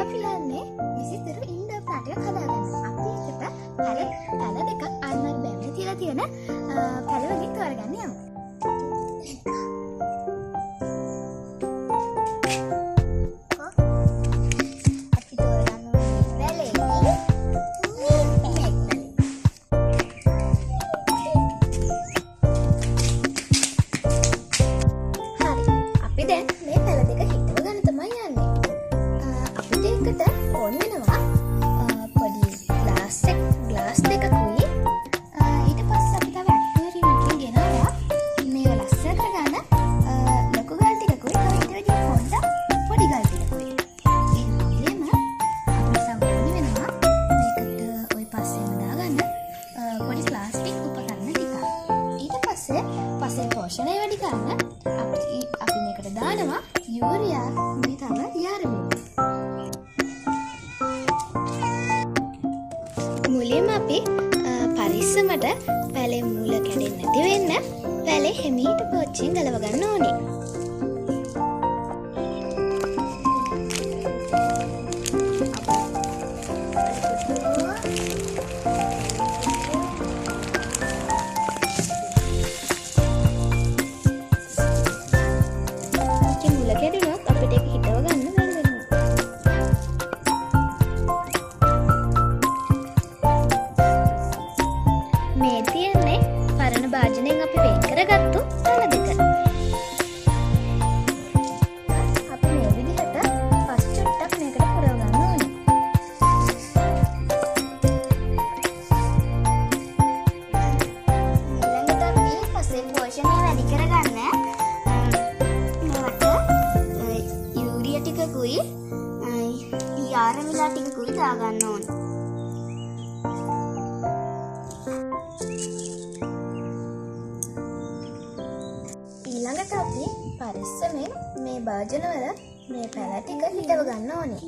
අපි යන්නේ විසිතුරු ඉන්ඩෝර් ප්ලාන්ට් එකක් හදාගන්න. අපි ඒකට පැල දෙකක් අන්නර බැම්මේ තියලා තියෙන පැල වලින් තෝරගන්න යමු. අපි තෝරගන්න ඕනේ පැලේ හරි. අපි දැන් මේ පැල දෙක හිටව ගන්න තමයි යන්නේ. අපිට එකට ඕන වෙනවා පොඩි ග්ලාස් දෙකකුයි. ඊට පස්සේ අපි තව ඇක්වේරියම් එකකින් ගෙනාවා මේව ලස්සන කරගන්න ලොකු ගල් ටිකකුයි තව ඊට වැඩි පොඩ්ඩක් පොඩි ගල් ටිකකුයි. ඒ වගේම අපිට සම්පූර්ණ වෙනවා මේකට ওই පස්සෙම දාගන්න පොඩි ප්ලාස්ටික් උපකරණ ටිකක්. ඊට පස්සේ පෝෂණය වැඩි කරන්න අපි මේකට දානවා යූරියා තව යාරමු. මුලින්ම අපි පරිස්සමට පැලේ මූල කැඩෙන්නේ නැති වෙන්න පැලේ හිමීට පෝච්චියෙන් ගලව ගන්න ඕනේ. මූල කැඩුණොත් අපිට ඒක හිටව ගන්න බැරි වෙනවා. මේ තියන්නේ පරණ භාජනයෙන් අපි වෙන් කරගත්තු පැල දෙක. අපි මේ විදිහට පස් චුට්ටක් මේකට පුරව ගන්න ඕනේ. ඊළඟට අපි පස්සේ පෝෂණය වැඩි කරගන්න මේවට යූරියා ටිකකුයි යාරමිලා ටිකකුයි දාගන්න ඕනේ. ඊළඟට අපි පරිස්සමෙන් මේ භාජනවල මේ පැල ටික හිටව ගන්න ඕනේ.